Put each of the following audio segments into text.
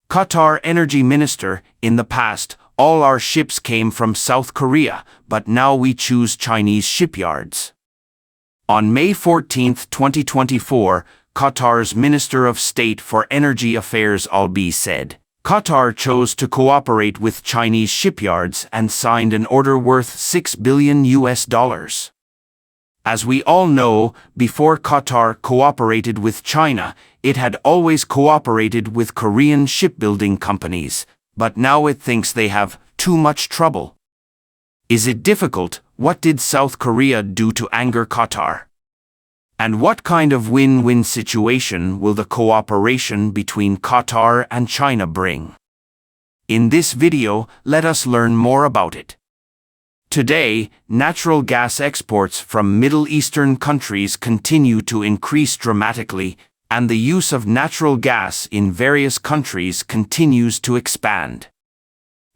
Qatar Energy Minister, in the past, all our ships came from South Korea, but now we choose Chinese shipyards. On May 14, 2024, Qatar's Minister of State for Energy Affairs Al-B said, Qatar chose to cooperate with Chinese shipyards and signed an order worth $6 billion. As we all know, before Qatar cooperated with China, it had always cooperated with Korean shipbuilding companies, but now it thinks they have too much trouble. Is it difficult? What did South Korea do to anger Qatar? And what kind of win-win situation will the cooperation between Qatar and China bring? In this video, let us learn more about it. Today, natural gas exports from Middle Eastern countries continue to increase dramatically, and the use of natural gas in various countries continues to expand.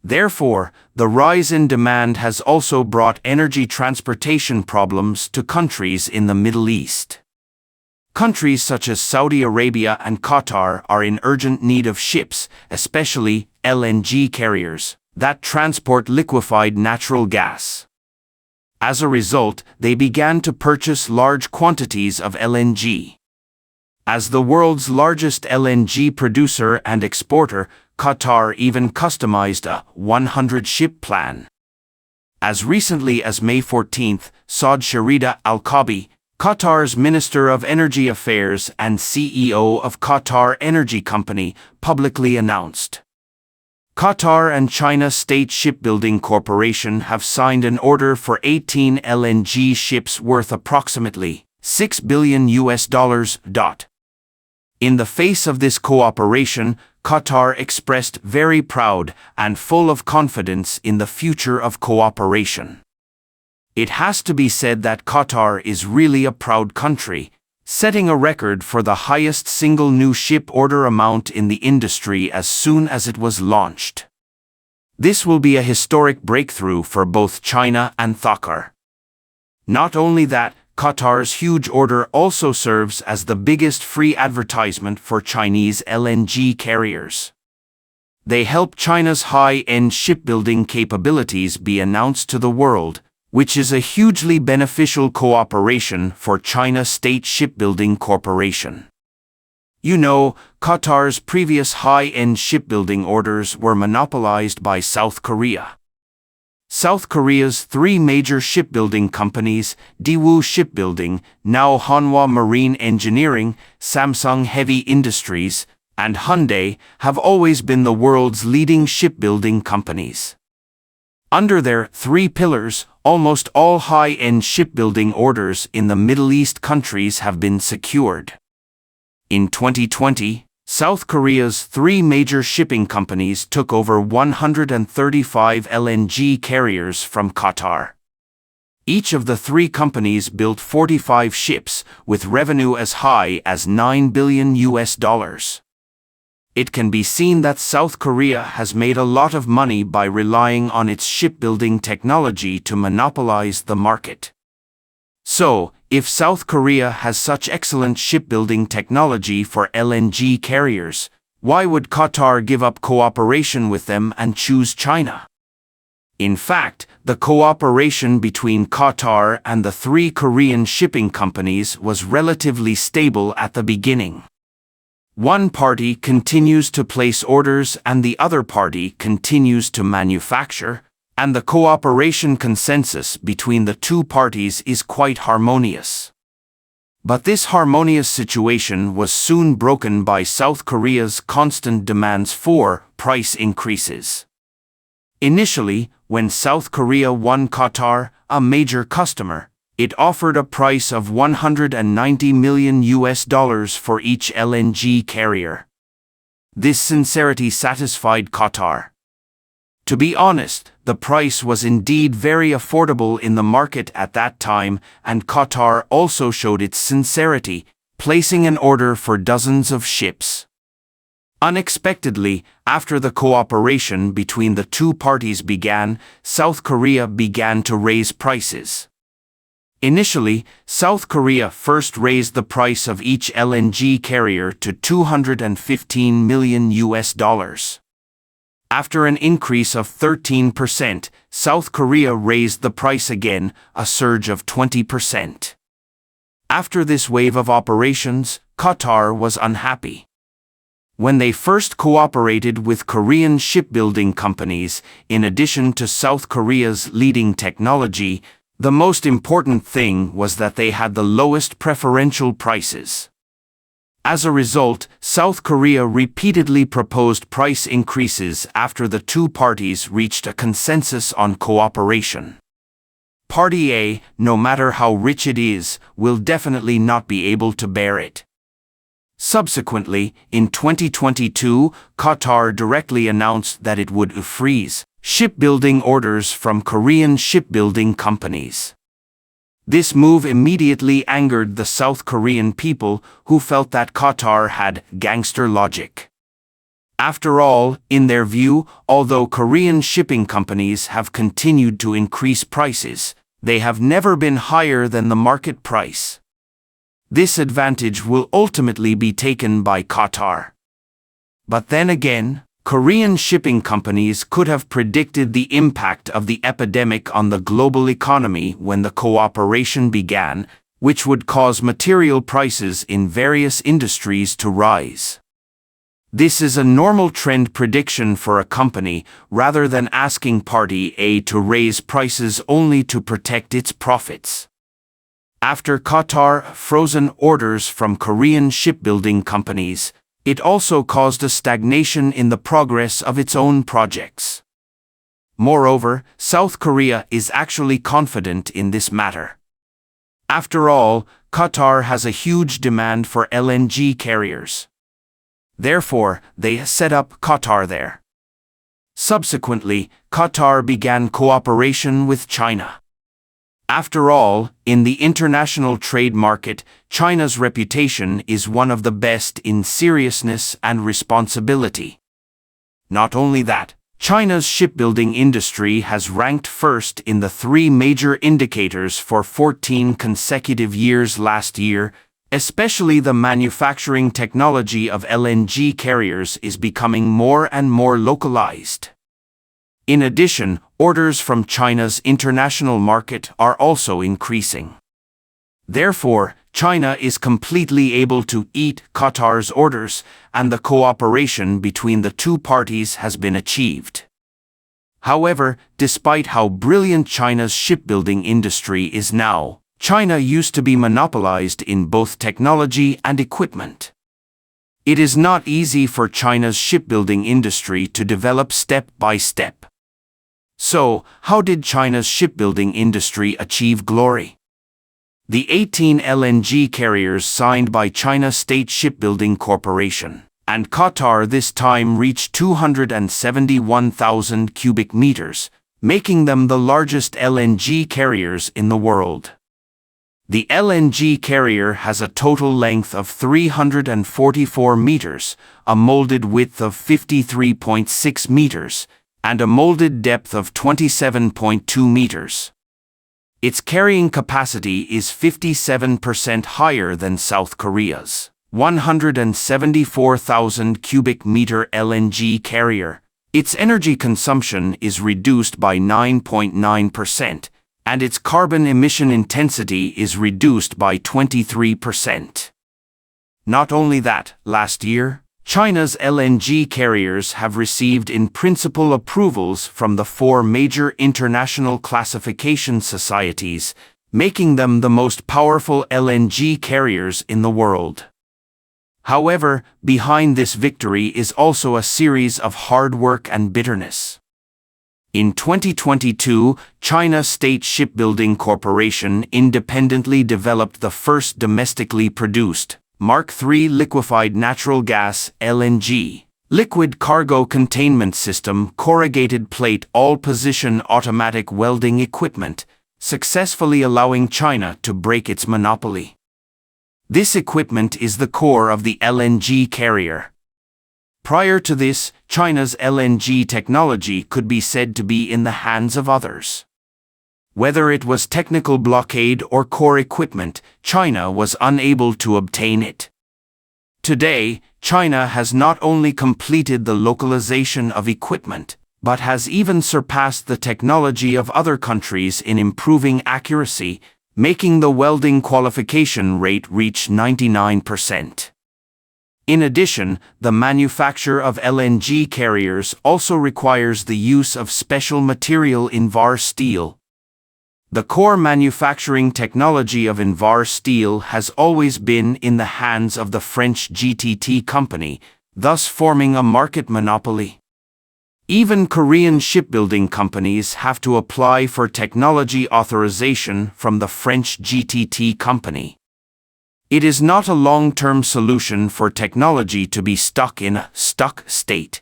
Therefore, the rise in demand has also brought energy transportation problems to countries in the Middle East. Countries such as Saudi Arabia and Qatar are in urgent need of ships, especially LNG carriers, that transport liquefied natural gas. As a result, they began to purchase large quantities of LNG. As the world's largest LNG producer and exporter, Qatar even customized a 100-ship plan. As recently as May 14, Saud Sharida Al-Kabi, Qatar's Minister of Energy Affairs and CEO of Qatar Energy Company, publicly announced, Qatar and China State Shipbuilding Corporation have signed an order for 18 LNG ships worth approximately $6 billion. In the face of this cooperation, Qatar expressed very proud and full of confidence in the future of cooperation. It has to be said that Qatar is really a proud country, setting a record for the highest single new ship order amount in the industry as soon as it was launched. This will be a historic breakthrough for both China and Qatar. Not only that, Qatar's huge order also serves as the biggest free advertisement for Chinese LNG carriers. They help China's high-end shipbuilding capabilities be announced to the world, which is a hugely beneficial cooperation for China State Shipbuilding Corporation. You know, Qatar's previous high-end shipbuilding orders were monopolized by South Korea. South Korea's three major shipbuilding companies, Daewoo Shipbuilding, now Hanwha Marine Engineering, Samsung Heavy Industries, and Hyundai, have always been the world's leading shipbuilding companies. Under their three pillars, almost all high-end shipbuilding orders in the Middle East countries have been secured. In 2020, South Korea's three major shipping companies took over 135 LNG carriers from Qatar. Each of the three companies built 45 ships, with revenue as high as $9 billion. It can be seen that South Korea has made a lot of money by relying on its shipbuilding technology to monopolize the market. So, if South Korea has such excellent shipbuilding technology for LNG carriers, why would Qatar give up cooperation with them and choose China? In fact, the cooperation between Qatar and the three Korean shipping companies was relatively stable at the beginning. One party continues to place orders and the other party continues to manufacture, and the cooperation consensus between the two parties is quite harmonious. But this harmonious situation was soon broken by South Korea's constant demands for price increases. Initially, when South Korea won Qatar, a major customer, it offered a price of $190 million for each LNG carrier. This sincerity satisfied Qatar. To be honest, the price was indeed very affordable in the market at that time, and Qatar also showed its sincerity, placing an order for dozens of ships. Unexpectedly, after the cooperation between the two parties began, South Korea began to raise prices. Initially, South Korea first raised the price of each LNG carrier to $215 million. After an increase of 13%, South Korea raised the price again, a surge of 20%. After this wave of operations, Qatar was unhappy. When they first cooperated with Korean shipbuilding companies, in addition to South Korea's leading technology, the most important thing was that they had the lowest preferential prices. As a result, South Korea repeatedly proposed price increases after the two parties reached a consensus on cooperation. Party A, no matter how rich it is, will definitely not be able to bear it. Subsequently, in 2022, Qatar directly announced that it would freeze shipbuilding orders from Korean shipbuilding companies. This move immediately angered the South Korean people, who felt that Qatar had gangster logic. After all, in their view, although Korean shipping companies have continued to increase prices, they have never been higher than the market price. This advantage will ultimately be taken by Qatar. But then again, Korean shipping companies could have predicted the impact of the epidemic on the global economy when the cooperation began, which would cause material prices in various industries to rise. This is a normal trend prediction for a company, rather than asking Party A to raise prices only to protect its profits. After Qatar frozen orders from Korean shipbuilding companies, it also caused a stagnation in the progress of its own projects. Moreover, South Korea is actually confident in this matter. After all, Qatar has a huge demand for LNG carriers. Therefore, they set up Qatar there. Subsequently, Qatar began cooperation with China. After all, in the international trade market, China's reputation is one of the best in seriousness and responsibility. Not only that, China's shipbuilding industry has ranked first in the 3 major indicators for 14 consecutive years last year. Especially the manufacturing technology of LNG carriers is becoming more and more localized. In addition, orders from China's international market are also increasing. Therefore, China is completely able to eat Qatar's orders, and the cooperation between the two parties has been achieved. However, despite how brilliant China's shipbuilding industry is now, China used to be monopolized in both technology and equipment. It is not easy for China's shipbuilding industry to develop step by step. So, how did China's shipbuilding industry achieve glory? The 18 LNG carriers signed by China State Shipbuilding Corporation and Qatar this time reached 271,000 cubic meters, making them the largest LNG carriers in the world. The LNG carrier has a total length of 344 meters, a molded width of 53.6 meters, and a molded depth of 27.2 meters. Its carrying capacity is 57% higher than South Korea's 174,000 cubic meter LNG carrier. Its energy consumption is reduced by 9.9%, and its carbon emission intensity is reduced by 23%. Not only that, last year, China's LNG carriers have received in-principle approvals from the 4 major international classification societies, making them the most powerful LNG carriers in the world. However, behind this victory is also a series of hard work and bitterness. In 2022, China State Shipbuilding Corporation independently developed the first domestically produced Mark III liquefied natural gas (LNG) liquid cargo containment system corrugated plate all-position automatic welding equipment, successfully allowing China to break its monopoly. This equipment is the core of the LNG carrier. Prior to this, China's LNG technology could be said to be in the hands of others. Whether it was technical blockade or core equipment, China was unable to obtain it. Today, China has not only completed the localization of equipment, but has even surpassed the technology of other countries in improving accuracy, making the welding qualification rate reach 99%. In addition, the manufacture of LNG carriers also requires the use of special material Invar steel. The core manufacturing technology of Invar steel has always been in the hands of the French GTT company, thus forming a market monopoly. Even Korean shipbuilding companies have to apply for technology authorization from the French GTT company. It is not a long-term solution for technology to be stuck in a stuck state.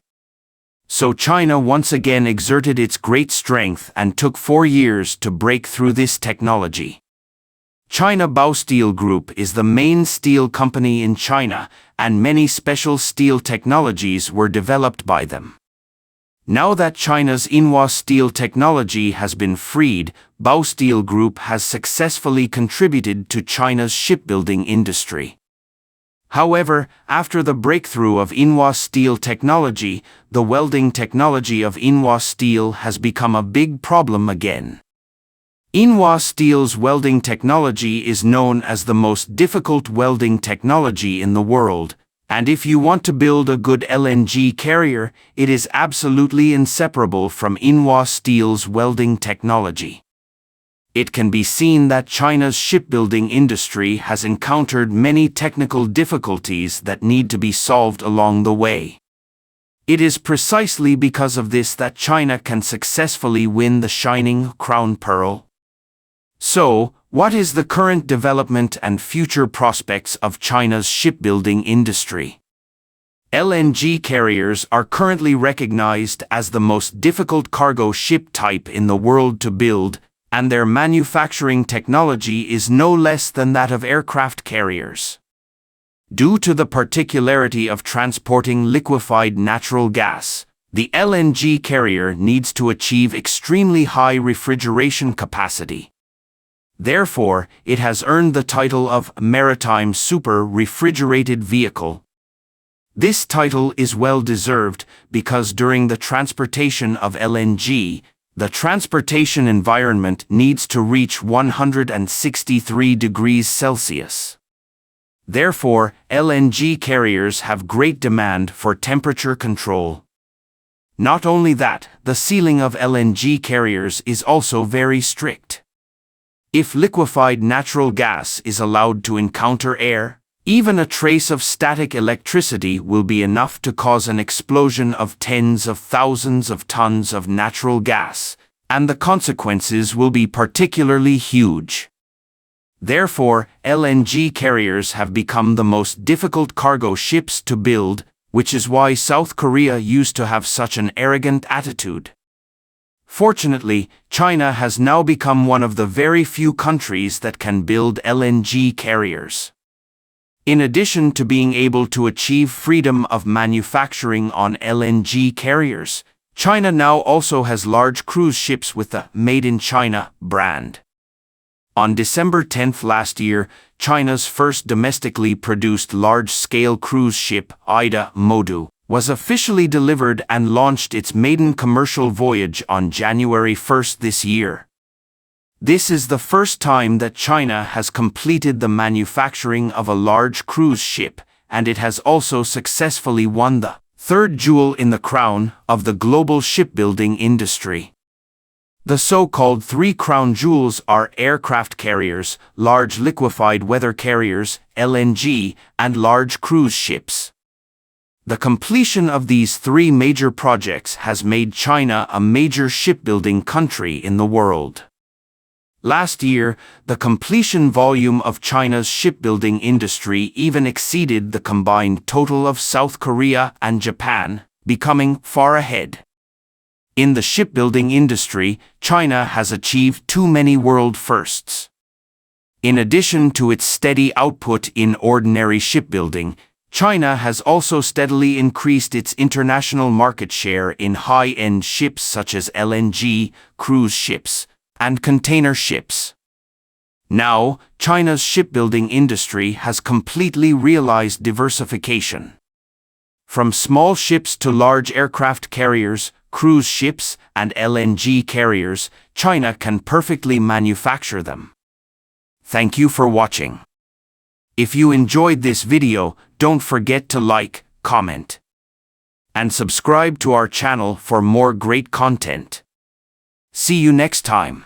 So China once again exerted its great strength and took 4 years to break through this technology. China Baosteel Group is the main steel company in China, and many special steel technologies were developed by them. Now that China's Inwa steel technology has been freed, Baosteel Group has successfully contributed to China's shipbuilding industry. However, after the breakthrough of Inwa steel technology, the welding technology of Inwa steel has become a big problem again. Inwa steel's welding technology is known as the most difficult welding technology in the world, and if you want to build a good LNG carrier, it is absolutely inseparable from Inwa steel's welding technology. It can be seen that China's shipbuilding industry has encountered many technical difficulties that need to be solved along the way. It is precisely because of this that China can successfully win the shining crown pearl. So, what is the current development and future prospects of China's shipbuilding industry? LNG carriers are currently recognized as the most difficult cargo ship type in the world to build, and their manufacturing technology is no less than that of aircraft carriers. Due to the particularity of transporting liquefied natural gas, the LNG carrier needs to achieve extremely high refrigeration capacity. Therefore, it has earned the title of Maritime Super Refrigerated Vehicle. This title is well deserved because during the transportation of LNG, the transportation environment needs to reach 163 degrees Celsius. Therefore, LNG carriers have great demand for temperature control. Not only that, the sealing of LNG carriers is also very strict. If liquefied natural gas is allowed to encounter air, even a trace of static electricity will be enough to cause an explosion of tens of thousands of tons of natural gas, and the consequences will be particularly huge. Therefore, LNG carriers have become the most difficult cargo ships to build, which is why South Korea used to have such an arrogant attitude. Fortunately, China has now become one of the very few countries that can build LNG carriers. In addition to being able to achieve freedom of manufacturing on LNG carriers, China now also has large cruise ships with the Made in China brand. On December 10 last year, China's first domestically produced large-scale cruise ship, Ida Modu, was officially delivered and launched its maiden commercial voyage on January 1 this year. This is the first time that China has completed the manufacturing of a large cruise ship, and it has also successfully won the third jewel in the crown of the global shipbuilding industry. The so-called three crown jewels are aircraft carriers, large liquefied weather carriers, LNG, and large cruise ships. The completion of these three major projects has made China a major shipbuilding country in the world. Last year, the completion volume of China's shipbuilding industry even exceeded the combined total of South Korea and Japan, becoming far ahead. In the shipbuilding industry, China has achieved too many world firsts. In addition to its steady output in ordinary shipbuilding, China has also steadily increased its international market share in high-end ships such as LNG, cruise ships, and container ships. Now, China's shipbuilding industry has completely realized diversification. From small ships to large aircraft carriers, cruise ships, and LNG carriers, China can perfectly manufacture them. Thank you for watching. If you enjoyed this video, don't forget to like, comment, and subscribe to our channel for more great content. See you next time.